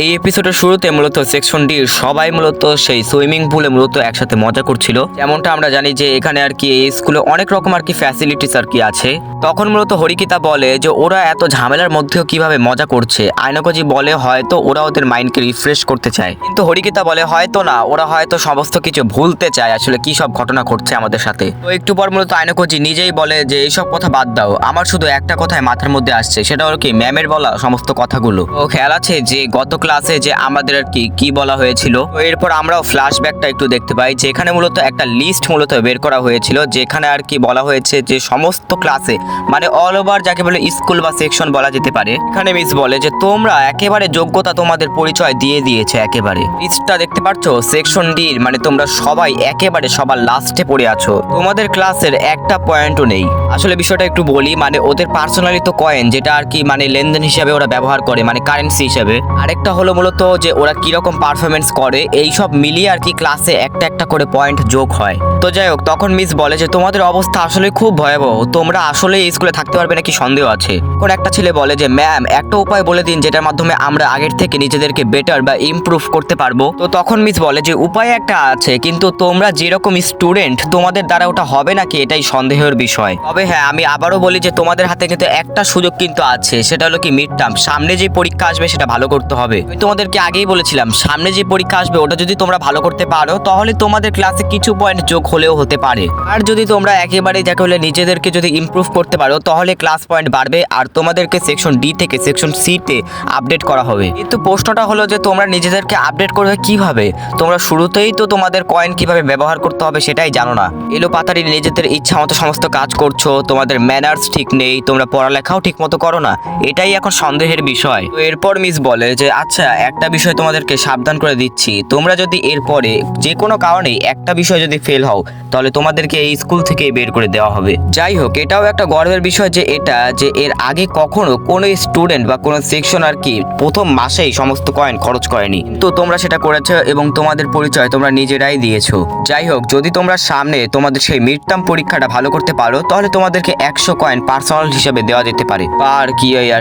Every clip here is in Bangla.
এই এপিসোডের শুরুতে মূলত সেকশন ডি সবাই মূলত সেই সুইমিং পুলে মূলত একসাথে মজা করছিল। যেমনটা আমরা জানি যে এখানে আর কি এই স্কুলে অনেক রকম আর কি ফ্যাসিলিটিস আর কি আছে। তখন মূলত হরিকিতা বলে যে ওরা এত ঝামেলার মধ্যেও কিভাবে মজা করছে। আইনকজি বলে হয়তো ওরা ওদের মাইন্ডকে রিফ্রেশ করতে চায়, কিন্তু হরিকিতা বলে হয়তো না, ওরা হয়তো সমস্ত কিছু ভুলতে চায় আসলে কি সব ঘটনা ঘটছে আমাদের সাথে। তো একটু পর মূলত আইনকজি নিজেই বলে যে এইসব কথা বাদ দাও, আমার শুধু একটা কথাই মাথার মধ্যে আসছে, সেটা হলো কি ম্যামের বলা সমস্ত কথাগুলো। ও খেয়াল আছে যে গত ক্লাসে যে আমাদের আর কি বলা হয়েছিল। তো এরপর আমরাও ফ্ল্যাশব্যাকটা একটু দেখতে পাই যে এখানে মূলত একটা লিস্ট মূলত বের করা হয়েছিল, যেখানে আর কি বলা হয়েছে যে সমস্ত ক্লাসে মানে অল ওভার যাকে বলে স্কুল বা সেকশন বলা যেতে পারে, এখানে মিস বলে যে তোমরা একেবারে যোগ্যতা তোমাদের পরিচয় দিয়ে দিয়েছে একেবারে। লিস্টটা দেখতে পাচ্ছ সেকশন ডি মানে তোমরা সবাই একেবারে সবার লাস্টে পড়ে আছো, তোমাদের ক্লাসের একটা পয়েন্টও নেই। আসলে বিষয়টা একটু বলি, মানে ওদের পার্সোনালি তো কয়েন যেটা আর কি মানে লেনদেন হিসাবে ওরা ব্যবহার করে, মানে কারেন্সি হিসাবে। আরেকটা হলো মূলত যে ওরা কিরকম পারফরমেন্স করে, এই সব মিলিয়ে আর কি ক্লাসে একটা একটা করে পয়েন্ট যোগ হয়। তো যাই হোক, তখন মিস বলে যে তোমাদের অবস্থা আসলে খুব ভয়াবহ, তোমরা আসলে এই স্কুলে থাকতে পারবে নাকি সন্দেহ আছে। কোন একটা ছেলে বলে যে ম্যাম একটা উপায় বলে দিন যেটার মাধ্যমে আমরা আগের থেকে নিজেদেরকে বেটার বা ইমপ্রুভ করতে পারবো। তো তখন মিস বলে যে উপায় একটা আছে, কিন্তু তোমরা যেরকম স্টুডেন্ট তোমাদের দ্বারা ওটা হবে নাকি এটাই সন্দেহের বিষয়। তবে হ্যাঁ, আমি আবারও বলি যে তোমাদের হাতে কিন্তু একটা সুযোগ কিন্তু আছে, সেটা হলো কি মিড টার্ম, সামনে যে পরীক্ষা আসবে সেটা ভালো করতে হবে। আমি তোমাদেরকে আগেই বলেছিলাম সামনে যে পরীক্ষা আসবে ওটা যদি তোমরা ভালো করতে পারো তাহলে তোমাদের ক্লাসে কিছু পয়েন্ট যোগ হলেও হতে পারে। আর যদি তোমরা একেবারে যাকে বলে নিজেদেরকে যদি ইমপ্রুভ করতে পারো তাহলে ক্লাস পয়েন্ট বাড়বে আর তোমাদেরকে সেকশন ডি থেকে সেকশন সি তে আপডেট করা হবে। কিন্তু প্রশ্নটা হলো যে তোমরা নিজেদেরকে আপডেট করবে কিভাবে? তোমরা শুরুতেই তো তোমাদের কয়েন কিভাবে ব্যবহার করতে হবে সেটাই জানো না। এলো পাতারি নিজেদের ইচ্ছা মতো সমস্ত কাজ করছো, তোমাদের ম্যানার্স ঠিক নেই, তোমরা পড়ালেখাও ঠিক মতো করো না, এটাই এখন সন্দেহের বিষয়। তো এরপর মিস বলে যে আচ্ছা একটা বিষয় তোমাদেরকে সাবধান করে দিচ্ছি, তোমরা যদি এরপরে যে কোনো কারণে একটা বিষয় যদি ফেল হও তাহলে তোমাদেরকে এই স্কুল থেকে বের করে দেওয়া হবে। যাই হোক, এটাও একটা গর্বের বিষয় যে এর আগে কখনো কোনো স্টুডেন্ট বা কোনো সেকশন আর কি প্রথম মাসেই সমস্ত কয়েন খরচ করেনি, তো তোমরা সেটা করেছো এবং তোমাদের পরিচয় তোমরা নিজেরাই দিয়েছো। যাই হোক, যদি তোমরা সামনে তোমাদের সেই মিড টার্ম পরীক্ষাটা ভালো করতে পারো তাহলে তোমাদেরকে 100 কয়েন পার্সোনাল হিসেবে দেওয়া যেতে পারে, আর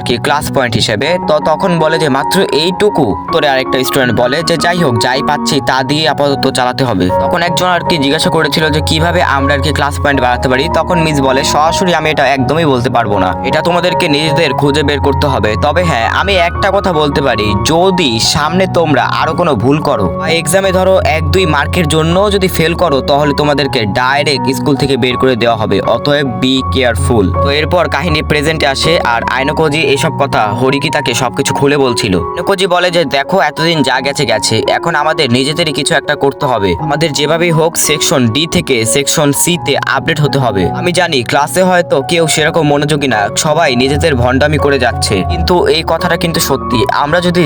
কি ক্লাস পয়েন্ট হিসেবে। তো তখন বলে যে মাত্র এইটুকু? তোরে আরেকটা স্টুডেন্ট বলে যে যাই হোক, যাই পাচ্ছি তা দিয়ে আপাতত চালাতে হবে। তখন একজন আর কি জিজ্ঞাসা করেছিল যে কিভাবে আমরা আর কি ক্লাস পয়েন্ট বাড়াতে পারি। তখন মিস বলে সরাসরি আমি এটা একদমই বলতে পারবো না, এটা তোমাদেরকে নিজেদের খুঁজে বের করতে হবে। তবে হ্যাঁ, আমি একটা কথা বলতে পারি, যদি সামনে তোমরা আরো কোনো ভুল করো বা এক্সামে ধরো 1-2 মার্কের জন্য যদি ফেল করো তাহলে তোমাদেরকে ডাইরেক্ট স্কুল থেকে বের করে দেওয়া হবে, অতএব বি কেয়ারফুল। তো এরপর কাহিনী প্রেজেন্টে আসে আর আইনকজি এসব কথা হরিকিতাকে সবকিছু খুলে বলছিল। আইনকজি বলে যে দেখো এতদিন যা গেছে গেছে, এখন আমাদের নিজেদেরই কিছু একটা করতে হবে, আমাদের যেভাবেই হোক সেকশন ডি থেকে সেকশন সি তে আপডেট হতে হবে। আমি জানি ক্লাসে হয়তো কেউ সেরকম মনোযোগী না, সবাই নিজেদের ভণ্ডামি করে যাচ্ছে, কিন্তু এই কথাটা কিন্তু সত্যি, আমরা যদি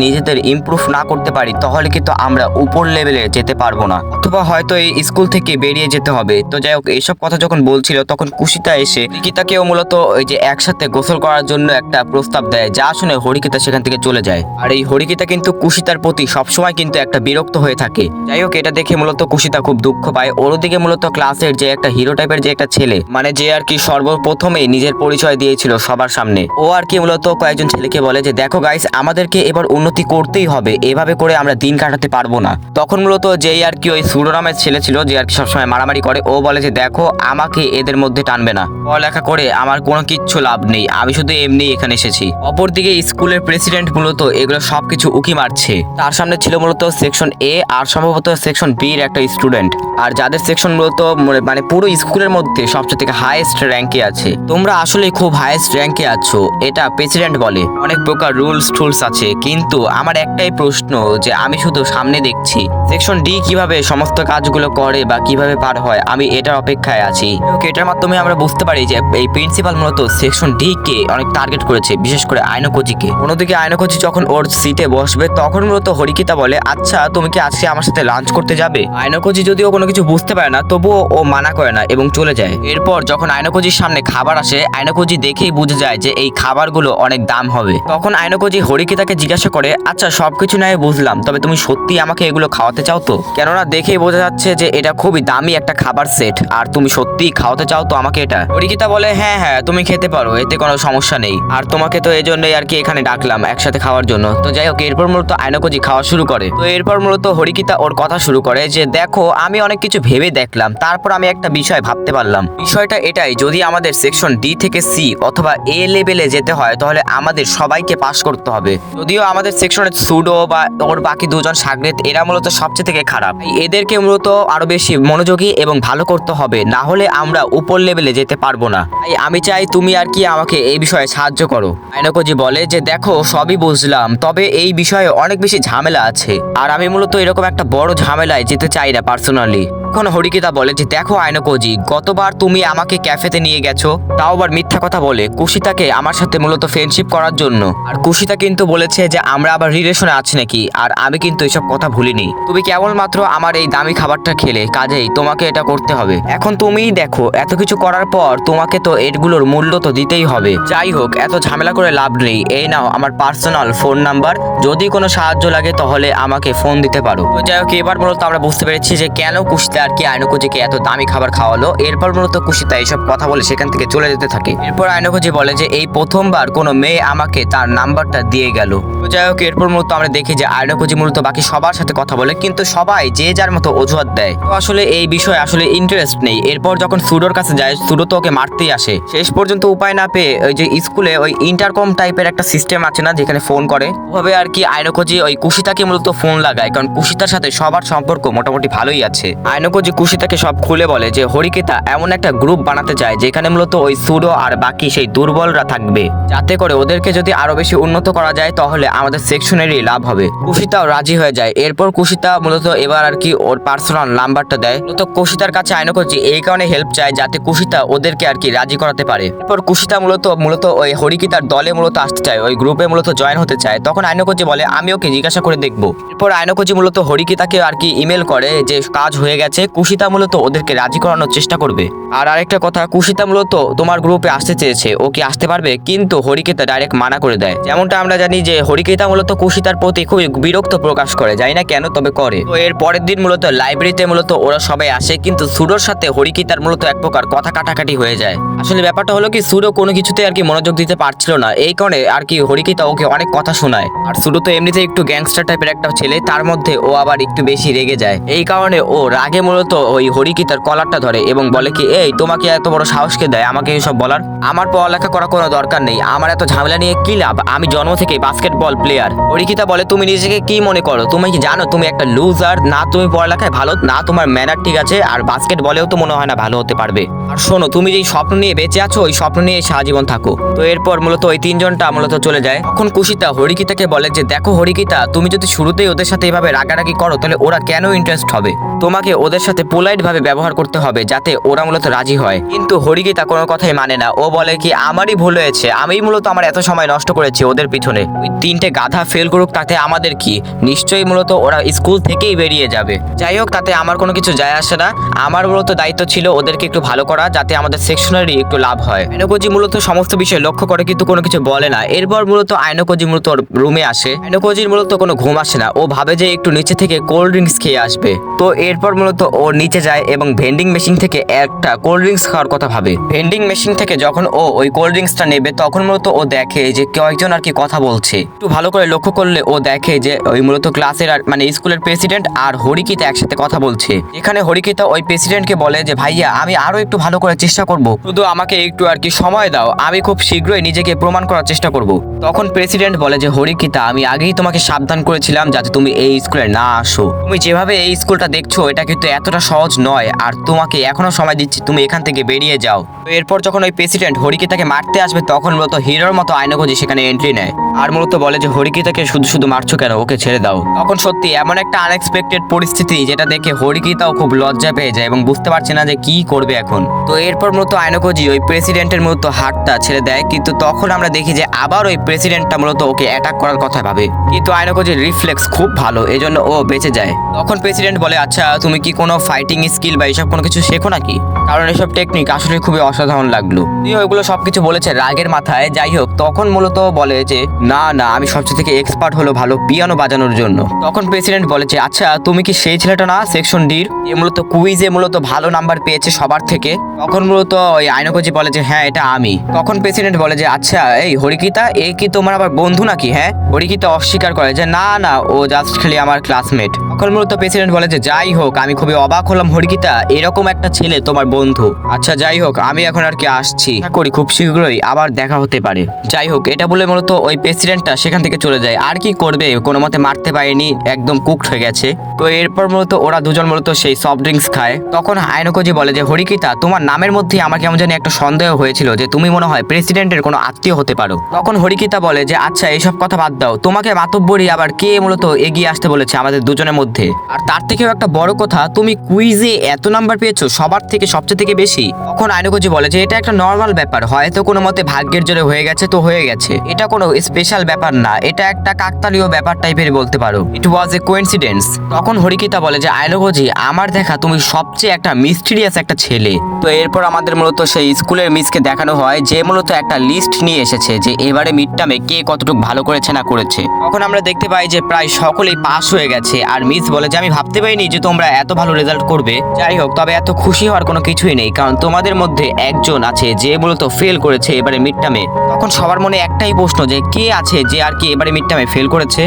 নিজেদের ইমপ্রুভ না করতে পারি তাহলে কিন্তু আমরা উপর লেভেলে যেতে পারবো না, অথবা হয়তো এই স্কুল থেকে বেরিয়ে যেতে হবে। তো যাই হোক, এইসব কথা যখন বলছিল তখন কুশিতা এসে হরিকিতাকেও মূলত ওই যে একসাথে গোসল করার জন্য একটা প্রস্তাব দেয়, যা শুনে হরিকিতা সেখান থেকে চলে যায়। আর এই হরিকিতা কিন্তু কুশিতার প্রতি সবসময় কিন্তু একটা বিরক্ত হয়ে থাকে। যাই হোক, এটা দেখে মূলত কুশিতা খুব দুঃখ পায়। ওদিকে মূলত ক্লাসের যে একটা হিরো টাইপের যে একটা ছেলে, মানে যে আর কি সর্বপ্রথমে নিজের পরিচয় দিয়েছিল সবার সামনে, ও আর কি মূলত কয়েকজন ছেলেকে বলে যে দেখো গাইস, আমাদেরকে এবার উন্নতি করতেই হবে, এভাবে করে আমরা দিন কাটাতে পারবো না। তখন মূলত যেই আর কি ওই সুরো নামের ছেলে ছিল যে আর কি সবসময় মারামারি করে, ও বলে যে দেখো আমাকে এদের মধ্যে টানবে না, পড়ালেখা করে আমার কোনো কিচ্ছু লাভ নেই, আমি শুধু এমনি এখানে এসেছি। অপরদিকে স্কুলের প্রেসিডেন্ট মূলত এগুলো সবকিছু উকি মারছে। তার সামনে ছিল মূলত সেকশন এ আর সম্ভবত সেকশন বি এর একটা স্টুডেন্ট, আর যাদের সেকশন মূলত মানে পুরো স্কুলের মধ্যে সবচেয়ে থেকে হাইয়েস্ট র্যাঙ্কে আছে। তোমরা আসলে খুব হাইয়েস্ট র্যাঙ্কে আছো, এটা প্রেসিডেন্ট বলে। অনেক প্রকার রুলস টুলস আছে, কিন্তু আমার একটাই প্রশ্ন যে আমি শুধু সামনে দেখছি সেকশন ডি কিভাবে সমস্ত কাজগুলো করে বা কিভাবে পার হয়, আমি এটার অপেক্ষায় আছি। এটার মাধ্যমে আমরা বুঝতে পারি যে এই প্রিন্সিপাল মূলত সেকশন ডি কে অনেক টার্গেট করেছে, বিশেষ করে আইনকজিকে। অন্যদিকে আইনকজি যখন ওর সিটে বসবে তখন মূলত হরিকিতা বলে আচ্ছা তুমি কি আজকে আমার সাথে লাঞ্চ করতে যাবে? আইনকজি যদিও কোনো কিছু বুঝতে পারে না, তবুও ও মানা করে না এবং চলে যায়। এরপর যখন আইনকজির সামনে খাবার আসে, আইনকজি দেখেই বুঝে যায় যে এই খাবারগুলো অনেক দাম হবে। তখন আইনকজি হরিকিতাকে জিজ্ঞাসা করে আচ্ছা সবকিছু নয় বুঝলাম, তবে তুমি সত্যি আমাকে এগুলো খাওয়াতে চাও তো? কেননা দেখেই বোঝা যাচ্ছে যে এটা খুবই দামি একটা খাবার সেট, আর তুমি সত্যিই খাওয়াতে চাও তো আমাকে এটা? হরিকিতা বলে হ্যাঁ হ্যাঁ তুমি খেতে পারো, এতে কোনো সমস্যা নেই, আর তোমাকে তো এই জন্যই আর কি এখানে ডাকলাম একসাথে খাওয়ার জন্য। তো যাই হোক, এরপর মূলত আয়নকোজি খাওয়া শুরু করে। তো এরপর মূলত হরিকিতা ওর কথা শুরু করে যে দেখো আমি অনেক কিছু ভেবে দেখলাম, তারপর আমি একটা বিষয় ভাবতে পারলাম। বিষয়টা এটাই, যদি আমাদের সেকশন ডি থেকে সি অথবা এ লেভেলে যেতে হয় তাহলে আমাদের সবাইকে পাস করতে হবে। যদিও আমাদের সেকশনের সুডো বা ওর বাকি দুজন সাগরেদ এরা মূলত সবচেয়ে থেকে খারাপ, এদেরকে মূলত আরো বেশি মনোযোগী এবং ভালো করতে হবে, না হলে আমরা উপর লেভেলে যেতে পারবো না। তাই আমি চাই তুমি আর কি আমাকে এই বিষয়ে সাহায্য করো। আয়নকোজি বলে যে দেখো সবই বুঝলাম, তবে এই বিষয়ে অনেক বেশি ঝামেলা আছে, আর আমি মূলত এরকম একটা বড় ঝামেলায় যেতে চাই না পার্সোনালি। এখন হরিকিতা বলে যে দেখো আয়নকোজি, গতবার তুমি আমাকে ক্যাফেতে নিয়ে গেছো, তাও আবার মিথ্যা কথা বলে কুশিতাকে আমার সাথে মূলত ফ্রেন্ডশিপ করার জন্য। আর কুশিতা কিন্তু বলেছে যে আমরা আবার রিলেশনে আছি নাকি, আর আমি কিন্তু এসব কথা ভুলিনি। তুমি কেবলমাত্র আমার এই দামি খাবারটা খেলে, কাজেই তোমাকে এটা করতে হবে। এখন তুমিই দেখো এত কিছু করার পর তোমাকে তো এগুলোর মূল্য তো দিতেই হবে। যাই হোক, এত ঝামেলা করে লাভ নেই, এই নাও আমার পার্সোনাল ফোন নাম্বার, যদি কোনো সাহায্য লাগে তাহলে আমাকে ফোন দিতে পারো। তো যাই হোক, এবার মূলত আমরা বুঝতে পেরেছি যে কেন কুশিতা আর কি আয়নকোজিকে এত দামি খাবার খাওয়ালো। এরপর মূলত কুশিতা এইসব কথা বলে সেখান থেকে চলে যেতে থাকে। এরপর আয়নকোজি বলে যে এই প্রথমবার কোনো মেয়ে আমাকে তার নাম্বারটা দিয়ে গেল। তো যাই হোক, এরপর মূলত আমরা দেখি যে আয়নকোজি মূলত বাকি সবার সাথে কথা বলে, কিন্তু সবাই যে যার মতো অজুহাত দেয়। তো আসলে এই বিষয়ে আসলে ইন্টারেস্ট নেই। এরপর যখন সুডোর কাছে যায়, সুডো তো ওকে মারতেই আসে। শেষ পর্যন্ত উপায় না পেয়ে ওই যে স্কুলে ওই ইন্টারকম টাইপের একটা সিস্টেম আছে না, যেখানে ফোন করে, ওভাবে আর কি আয়নকোজি ওই কুশিতাকে মূলত ফোন লাগায়, কারণ কুশিতার সাথে সবার সম্পর্ক মোটামুটি ভালোই আছে। আয়নকোজি কুশিতাকে সব খুলে বলে যে হরিকিতা এমন একটা গ্রুপ বানাতে চায় যেখানে মূলত ওই সুডো আর বাকি সেই দুর্বলরা থাকবে, যাতে করে ওদেরকে যদি আরো বেশি উন্নত করা যায় তাহলে আমাদের সেকশনেরই লাভ হবে। কুশিতাও রাজি হয়ে যায়। এরপর কুশিতা মূলত এবার আর কি ওর পার্সোনাল নাম্বারটা দেয়। মূলত কুশিতার কাছে আয়নকোজি এই কারণে হেল্প চায় যাতে কুশিতা ওদেরকে আর কি রাজি করাতে পারে। এরপর কুশিতা মূলত ওই হরিকিতার দলে মূলত আসতে চায়, ওই গ্রুপে মূলত জয়েন হতে চায়। তখন আয়নকোজি বলে আমি ওকে জিজ্ঞাসা করে দেখবো। এরপর আয়নকোজি মূলত হরিকিতাকে আর কি ইমেল করে যে কাজ হয়ে গেছে, কুশিতা মূলত ওদেরকে রাজি করানোর চেষ্টা করবে। আর আরেকটা কথা, কুশিতা মূলত তোমার গ্রুপে আসতে চেয়েছে, ও কি আসতে পারবে? কিন্তু হরিকিতা ডাইরেক্ট মানা করে দেয়। যেমনটা আমরা জানি যে হরিকিতা মূলত কুশিতার প্রতি খুবই বিরক্ত প্রকাশ করে, জানি না কেন, তবে করে। তো এর পরের দিন মূলত লাইব্রেরিতে মূলত ওরা সবাই আসে, কিন্তু সুডোর সাথে হরিকিতার মূলত এক প্রকার কথা কাটাকাটি হয়ে যায়। আসলে ব্যাপারটা হলো কি, সুডো কোনো কিছুতে আর কি মনোযোগ দিতে পারছিল না, এই কারণে আর কি হরিকিতা ওকে অনেক কথা শোনায়। আর সুডো তো এমনিতে একটু গ্যাংস্টার টাইপের একটা ছেলে, তার মধ্যে ও আবার একটু বেশি রেগে যায়। এই কারণে ও রাগে মূলত ওই হরিকিতার কলারটা ধরে এবং বলে কি এই তোমাকে এত বড় সাহসকে দেয় আমাকে এসব বলার? আমার পড়ালেখা করা কোনো দরকার নেই, আমার এত ঝামেলা নিয়ে কি লাভ, আমি জন্ম থেকে বাস্কেটবল প্লেয়ার। হরিকিতা বলে তুমি নিজেকে কি মনে করো? তুমি কি জানো তুমি একটা লুজার? না তুমি পড়ালেখায় ভালো, না তোমার ম্যানার ঠিক আছে, আর বাস্কেটবলেও তো মনে হয় না ভালো হতে পারবে। আর শোনো, তুমি যেই স্বপ্ন নিয়ে বেঁচে আছো ওই স্বপ্ন নিয়ে সারা জীবন থাকো। তো এরপর মূলত ওই তিনজনটা মূলত চলে যায়। তখন কুশিতা হরিকিতাকে বলে যে দেখো হরিকিতা, তুমি যদি শুরুতেই ওদের সাথে এভাবে রাগারাগি করো তাহলে ওরা কেন ইন্টারেস্ট হবে? তোমাকে ওদের সাথে পোলাইট ভাবে ব্যবহার করতে হবে যাতে ওরা মূলত রাজি হয়। কিন্তু হরিকিতা কোনো কথাই মানে না, ও বলে কি আমারই ভুল হয়েছে, আমি মূলত আমার এত সময় নষ্ট করেছি ওদের পিছনে, ওই তিনটে গাধা ফেল করুক তাতে আমাদের কি, নিশ্চয়ই মূলত ওরা স্কুল থেকেই বেরিয়ে যাবে। যাই হোক, তাতে আমার কোনো কিছু যায় আসে না, আমার মূলত দায়িত্ব ছিল ওদেরকে একটু ভালো করা যাতে আমাদের সেকশনারি একটু লাভ হয়। আয়নকোজি মূলত সমস্ত বিষয় লক্ষ্য করে কিন্তু কোনো কিছু বলে না। এরপর মূলত আয়নকোজি মূলত রুমে আসে। আয়নকোজির মূলত কোনো ঘুম আসে না, ও ভাবে যে একটু নিচে থেকে কোল্ড ড্রিঙ্কস খেয়ে আসবে। তো এরপর মূলত ও নিচে যায় এবং ভেন্ডিং মেশিন থেকে একটা কোল্ড ড্রিঙ্কস খাওয়ার কথা ভাবে। ভেন্ডিং মেশিন থেকে যখন ও ওই কোল্ড ড্রিঙ্কসটা নেবে তখন মূলত ও দেখে যে কয়েকজন আর কি কথা বলছে। একটু ভালো করে লক্ষ্য করলে ও দেখে যে ওই মূলত ক্লাসের মানে স্কুলের প্রেসিডেন্ট আর হরিকিতা একসাথে কথা বলছে। এখানে হরিকিতা ওই প্রেসিডেন্টকে বলে যে ভাইয়া আমি আরো একটু ভালো করে চেষ্টা করব, শুধু আমাকে একটু আর কি সময় দাও, আমি খুব শীঘ্রই নিজেকে প্রমাণ করার চেষ্টা করব। তখন প্রেসিডেন্ট বলে যে হরিকিতা আমি আগেই তোমাকে সাবধান করেছিলাম যাতে তুমি এই স্কুলে না আসো, তুমি যেভাবে এই স্কুলটা দেখছো এটা কিন্তু এতটা সহজ নয়, আর তোমাকে এখনো সময় দিচ্ছি, তুমি এখান থেকে বেরিয়ে যাও। তো এরপর যখন ওই প্রেসিডেন্ট হরিকিতাকে মারতে আসবে তখন মূলত হিরোর মতো আয়নকোজি সেখানে এন্ট্রি নেয় আর মূলত বলে যে হরিকিতাকে শুধু শুধু মারছো কেন, ওকে ছেড়ে দাও। তখন সত্যি এমন একটা আনএক্সপেক্টেড পরিস্থিতি যেটা দেখে হরিকিতাও খুব লজ্জা পেয়ে যায় এবং বুঝতে পারছে না যে কি করবে এখন। তো এরপর মূলত আয়নকোজি ওই প্রেসিডেন্টের মূলত হাতটা ছেড়ে দেয়, কিন্তু তখন আমরা দেখি যে আবার ওই প্রেসিডেন্টটা মূলত ওকে অ্যাটাক করার কথা ভাবে, কিন্তু আয়নকোজির রিফ্লেক্স খুব ভালো, এজন্য ও বেঁচে যায়। তখন প্রেসিডেন্ট বলে আচ্ছা তুমি কি কোনো ফাইটিং স্কিল বা এসব কোনো কিছু শেখো নাকি? কারণ এসব টেকনিক আসলে খুবই অসাধারণ লাগলো। দিয়ে ওইগুলো সবকিছু বলেছে রাগের মাথায়। যাই হোক, তখন মূলত বলে যে না না, আমি সবচেয়ে থেকে এক্সপার্ট হলো ভালো পিয়ানো বাজানোর জন্য। তখন প্রেসিডেন্ট বলে যে আচ্ছা তুমি কি সেই ছেলেটা না সেকশন ডির, এ মূলত কুইজে মূলত ভালো নাম্বার পেয়েছে সবার থেকে। তখন মূলত ওই আইনকোজি বলে যে হ্যাঁ এটা আমি। তখন প্রেসিডেন্ট বলে যে আচ্ছা এই হরিকিতা, এ কি তোমার আবার বন্ধু নাকি? হ্যাঁ, হরিকিতা অস্বীকার করে যে না না, ও জাস্ট খালি আমার ক্লাসমেট। তখন মূলত প্রেসিডেন্ট বলে যে যাই হোক, আমি খুবই অবাক হলাম হরিকিতা, এরকম একটা ছেলে তোমার বন্ধু। আচ্ছা যাই হোক, আমি এখন আর কি আসছি, আশা করি খুব শীঘ্রই আবার দেখা হতে পারে। যাই হোক, এটা বলে মূলত ওই প্রেসিডেন্টটা সেখান থেকে চলে যায়। আর কি করবে, কোনো মতে মারতে পারেনি, একদম কুকড হয়ে গেছে। তো এরপর মূলত ওরা দুজন মূলত সেই সফট ড্রিঙ্কস খায়। তখন আইনকোজি বলে যে হরিকিতা, তোমার নামের মধ্যে আমার কেমন জানি একটা সন্দেহ হয়েছিল যে তুমি মনে হয় প্রেসিডেন্টের কোনো আত্মীয় হতে পারো। তখন হরিকিতা বলে যে আচ্ছা এইসব কথা বাদ দাও, তোমাকে মাতব্বরি আবার কে মূলত এগিয়ে আসতে বলেছে আমাদের দুজনের মধ্যে? আর তার থেকেও একটা বড় কথা, তুমি কুইজে এত নাম্বার পেয়েছো, সবার থেকে সবচেয়ে থেকে বেশি। তখন আইনকোজি বলে যে এটা একটা নর্মাল ব্যাপার, হয়তো কোনো মতে ভাগ্যের জোরে হয়ে গেছে তো হয়ে গেছে, এটা কোনো স্পেশাল ব্যাপার না, এটা একটা কাকতালীয় ব্যাপার টাইপের বলতে পারো, ইট ওয়াজ এ কোইন্সিডেন্স। তখন হরিকিতা বলে যে আইনকোজি, আমার দেখা তুমি সবচেয়ে একটা মিস্টিরিয়াস একটা ছেলে। তো এরপর আমাদের মূলত সেই স্কুলের মিসকে দেখানো হয় যে মূলত একটা লিস্ট নিয়ে এসেছে যে এবারে মিড টার্মে কে কতটুকু ভালো করেছে না করেছে। তখন আমরা দেখতে পাই যে প্রায় সকলেই পাস হয়ে গেছে। আর মিস বলে যে আমি ভাবতে পারিনি যে তোমরা এত ভালো রেজাল্ট করবে। যাই হোক, তবে এত খুশি হওয়ার কোনো কিছুই নেই, কারণ তোমাদের মধ্যে একজন আছে যে মূলত ফেল করেছে এবারে মিড টার্মে। তখন সবার মনে একটাই প্রশ্ন যে কে আছে যে আর কি এবারে মিড টার্মে ফেল করেছে।